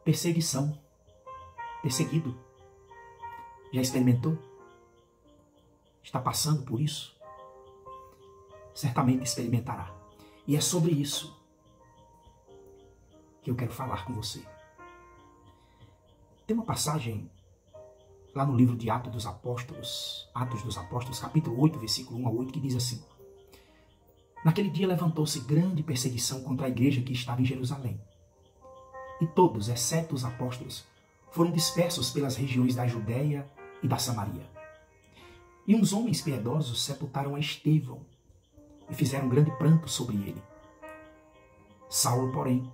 perseguição, perseguido. Já experimentou? Está passando por isso? Certamente experimentará. E é sobre isso que eu quero falar com você. Tem uma passagem lá no livro de Atos dos Apóstolos, capítulo 8, versículo 1 a 8, que diz assim: Naquele dia levantou-se grande perseguição contra a igreja que estava em Jerusalém. E todos, exceto os apóstolos, foram dispersos pelas regiões da Judéia e da Samaria. E uns homens piedosos sepultaram a Estevão e fizeram grande pranto sobre ele. Saulo, porém,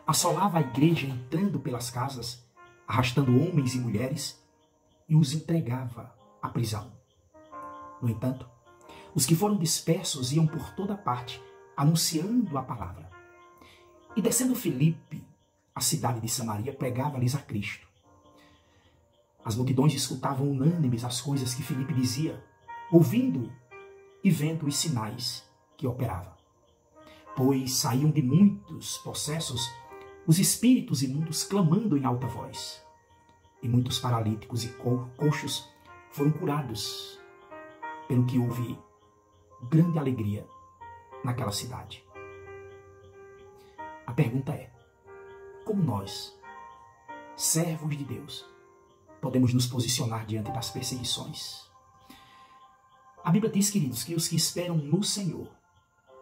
assolava a igreja entrando pelas casas, arrastando homens e mulheres, e os entregava à prisão. No entanto, os que foram dispersos iam por toda parte, anunciando a palavra. E descendo Filipe, a cidade de Samaria, pregava-lhes a Cristo. As multidões escutavam unânimes as coisas que Filipe dizia, ouvindo e vendo os sinais que operava. Pois saíam de muitos possessos os espíritos imundos clamando em alta voz. E muitos paralíticos e coxos foram curados, pelo que houve grande alegria naquela cidade. A pergunta é: como nós, servos de Deus, podemos nos posicionar diante das perseguições? A Bíblia diz, queridos, que os que esperam no Senhor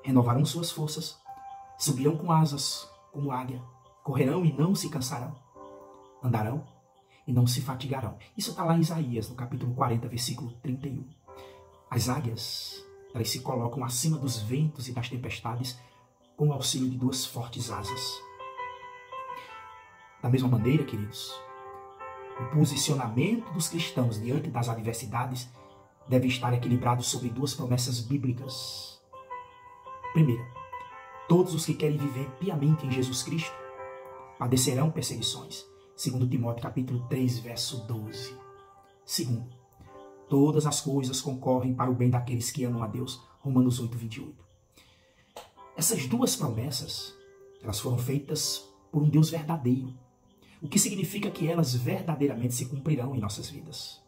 renovarão suas forças, subirão com asas como águia, correrão e não se cansarão, andarão e não se fatigarão. Isso está lá em Isaías, no capítulo 40, versículo 31. As águias, elas se colocam acima dos ventos e das tempestades com o auxílio de duas fortes asas. Da mesma maneira, queridos, o posicionamento dos cristãos diante das adversidades deve estar equilibrado sobre duas promessas bíblicas. Primeira, todos os que querem viver piamente em Jesus Cristo padecerão perseguições. 2 Timóteo capítulo 3, verso 12. Segundo, todas as coisas concorrem para o bem daqueles que amam a Deus. Romanos 8, 28. Essas duas promessas, elas foram feitas por um Deus verdadeiro, o que significa que elas verdadeiramente se cumprirão em nossas vidas.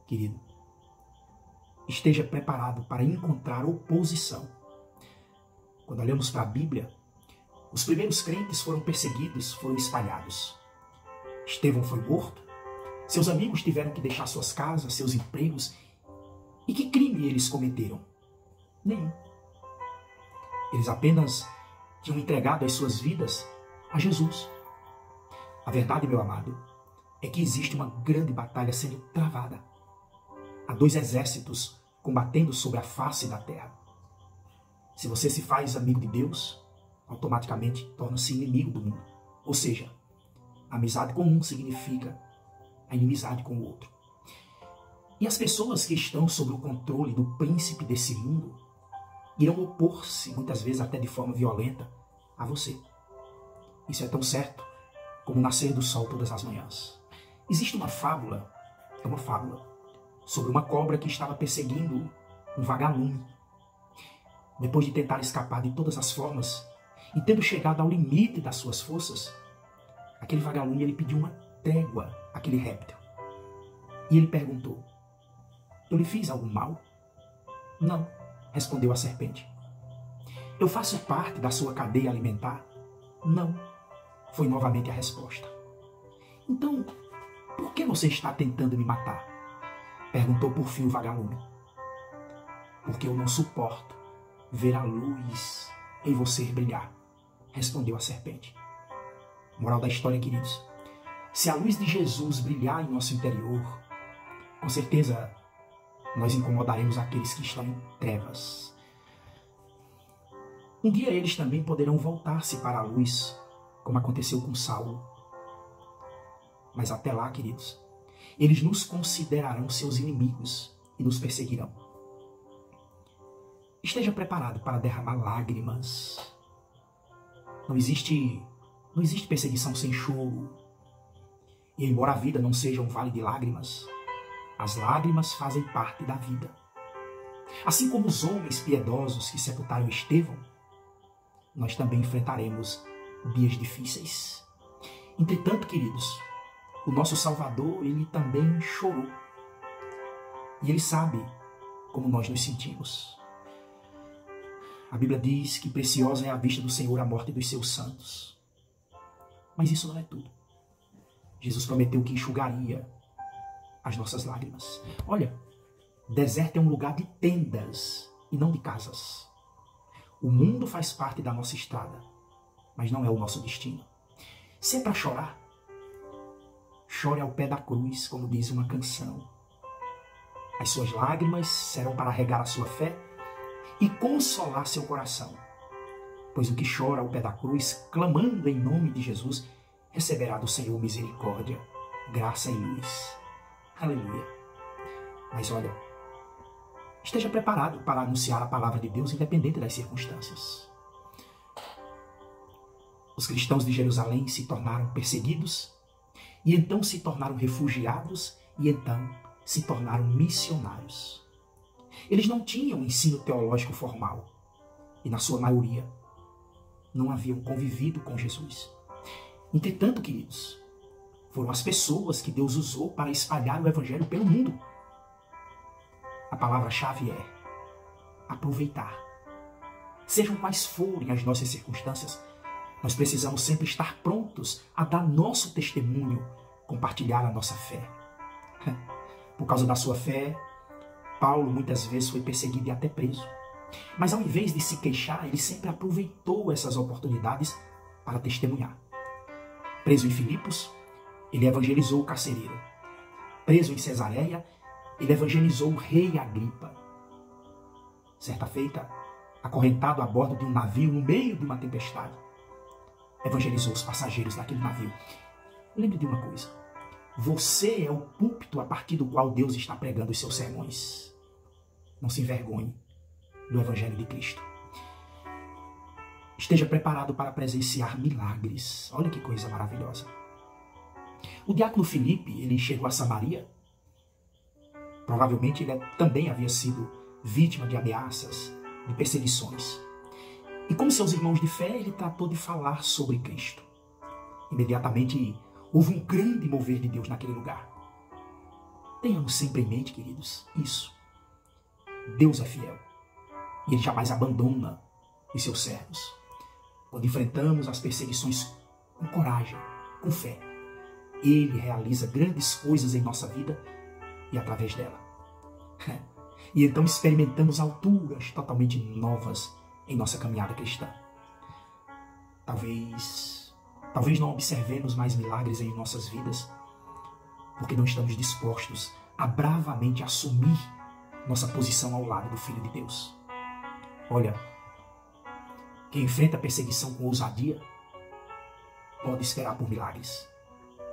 Querido, esteja preparado para encontrar oposição. Quando olhamos para a Bíblia, os primeiros crentes foram perseguidos, foram espalhados. Estevão foi morto, seus amigos tiveram que deixar suas casas, seus empregos. E que crime eles cometeram? Nenhum. Eles apenas tinham entregado as suas vidas a Jesus. A verdade, meu amado, é que existe uma grande batalha sendo travada. Há dois exércitos combatendo sobre a face da terra. Se você se faz amigo de Deus, automaticamente torna-se inimigo do mundo. Ou seja, a amizade com um significa a inimizade com o outro. E as pessoas que estão sob o controle do príncipe desse mundo irão opor-se, muitas vezes até de forma violenta, a você. Isso é tão certo como o nascer do sol todas as manhãs. Existe uma fábula, sobre uma cobra que estava perseguindo um vagalume. Depois de tentar escapar de todas as formas, e tendo chegado ao limite das suas forças, aquele vagalume ele pediu uma trégua àquele réptil. E ele perguntou: eu lhe fiz algum mal? Não, respondeu a serpente. Eu faço parte da sua cadeia alimentar? Não, foi novamente a resposta. Então, por que você está tentando me matar? Perguntou por fim o vagalume. Porque eu não suporto ver a luz em você brilhar, respondeu a serpente. Moral da história, queridos: se a luz de Jesus brilhar em nosso interior, com certeza nós incomodaremos aqueles que estão em trevas. Um dia eles também poderão voltar-se para a luz, como aconteceu com Saulo. Mas até lá, queridos, eles nos considerarão seus inimigos e nos perseguirão. Esteja preparado para derramar lágrimas. Não existe perseguição sem choro. E embora a vida não seja um vale de lágrimas, as lágrimas fazem parte da vida. Assim como os homens piedosos que sepultaram Estevão, nós também enfrentaremos dias difíceis. Entretanto, queridos, o nosso Salvador, ele também chorou. E ele sabe como nós nos sentimos. A Bíblia diz que preciosa é à vista do Senhor a morte dos seus santos. Mas isso não é tudo. Jesus prometeu que enxugaria as nossas lágrimas. Olha, deserto é um lugar de tendas e não de casas. O mundo faz parte da nossa estrada, mas não é o nosso destino. Se é para chorar, chore ao pé da cruz, como diz uma canção. As suas lágrimas serão para regar a sua fé e consolar seu coração. Pois o que chora ao pé da cruz, clamando em nome de Jesus, receberá do Senhor misericórdia, graça e luz. Aleluia. Mas olha, esteja preparado para anunciar a palavra de Deus independente das circunstâncias. Os cristãos de Jerusalém se tornaram perseguidos, e então se tornaram refugiados, e então se tornaram missionários. Eles não tinham ensino teológico formal, e na sua maioria não haviam convivido com Jesus. Entretanto, queridos, foram as pessoas que Deus usou para espalhar o evangelho pelo mundo. A palavra-chave é aproveitar. Sejam quais forem as nossas circunstâncias, nós precisamos sempre estar prontos a dar nosso testemunho, compartilhar a nossa fé. Por causa da sua fé, Paulo muitas vezes foi perseguido e até preso. Mas ao invés de se queixar, ele sempre aproveitou essas oportunidades para testemunhar. Preso em Filipos, ele evangelizou o carcereiro. Preso em Cesareia, ele evangelizou o rei Agripa. Certa feita, acorrentado a bordo de um navio no meio de uma tempestade, evangelizou os passageiros daquele navio. Lembre de uma coisa: você é o púlpito a partir do qual Deus está pregando os seus sermões. Não se envergonhe do Evangelho de Cristo. Esteja preparado para presenciar milagres. Olha que coisa maravilhosa. O diácono Filipe, ele chegou a Samaria. Provavelmente ele também havia sido vítima de ameaças, de perseguições. E como seus irmãos de fé, ele tratou de falar sobre Cristo. Imediatamente houve um grande mover de Deus naquele lugar. Tenhamos sempre em mente, queridos, isso. Deus é fiel. E Ele jamais abandona os seus servos. Quando enfrentamos as perseguições com coragem, com fé, Ele realiza grandes coisas em nossa vida e através dela. E então experimentamos alturas totalmente novas em nossa caminhada cristã. Talvez não observemos mais milagres em nossas vidas, porque não estamos dispostos a bravamente assumir nossa posição ao lado do Filho de Deus. Olha, quem enfrenta a perseguição com ousadia pode esperar por milagres,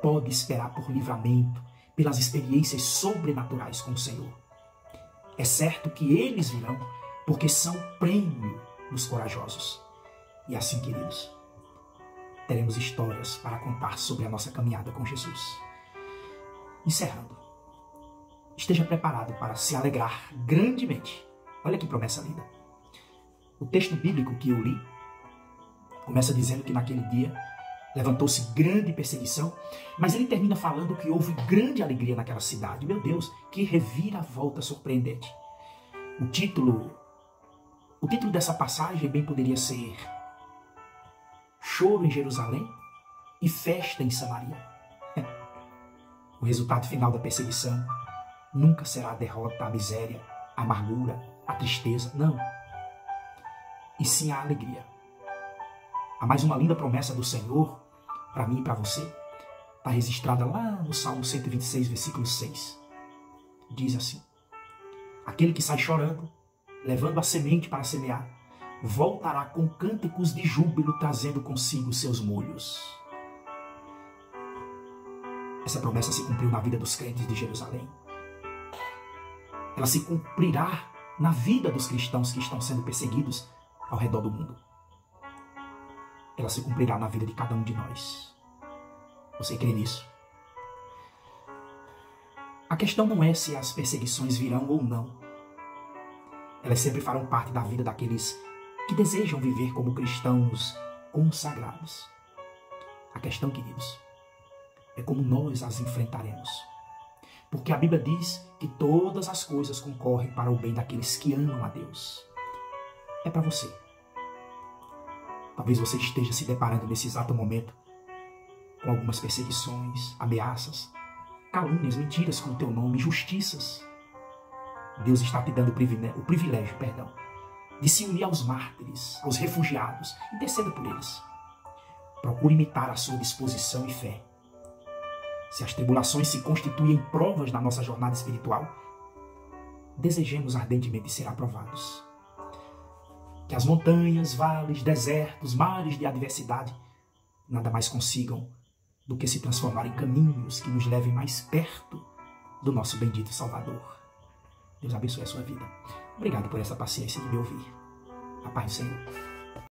pode esperar por livramento, pelas experiências sobrenaturais com o Senhor. É certo que eles virão, porque são prêmio dos corajosos. E assim, queridos, teremos histórias para contar sobre a nossa caminhada com Jesus. Encerrando, esteja preparado para se alegrar grandemente. Olha que promessa linda. O texto bíblico que eu li começa dizendo que naquele dia levantou-se grande perseguição, mas ele termina falando que houve grande alegria naquela cidade. Meu Deus, que reviravolta surpreendente. O título dessa passagem bem poderia ser Choro em Jerusalém e Festa em Samaria. O resultado final da perseguição nunca será a derrota, a miséria, a amargura, a tristeza, não. E sim a alegria. Há mais uma linda promessa do Senhor para mim e para você. Está registrada lá no Salmo 126, versículo 6. Diz assim: aquele que sai chorando, levando a semente para semear, voltará com cânticos de júbilo, trazendo consigo seus molhos. Essa promessa se cumpriu na vida dos crentes de Jerusalém. Ela se cumprirá na vida dos cristãos que estão sendo perseguidos ao redor do mundo. Ela se cumprirá na vida de cada um de nós. Você crê nisso? A questão não é se as perseguições virão ou não. Elas sempre farão parte da vida daqueles que desejam viver como cristãos consagrados. A questão, queridos, é como nós as enfrentaremos. Porque a Bíblia diz que todas as coisas concorrem para o bem daqueles que amam a Deus. É para você. Talvez você esteja se deparando nesse exato momento com algumas perseguições, ameaças, calúnias, mentiras com o teu nome, injustiças. Deus está te dando o privilégio, de se unir aos mártires, aos refugiados, interceda por eles. Procure imitar a sua disposição e fé. Se as tribulações se constituem em provas na nossa jornada espiritual, desejemos ardentemente ser aprovados. Que as montanhas, vales, desertos, mares de adversidade nada mais consigam do que se transformar em caminhos que nos levem mais perto do nosso bendito Salvador. Deus abençoe a sua vida. Obrigado por essa paciência de me ouvir. A paz do Senhor.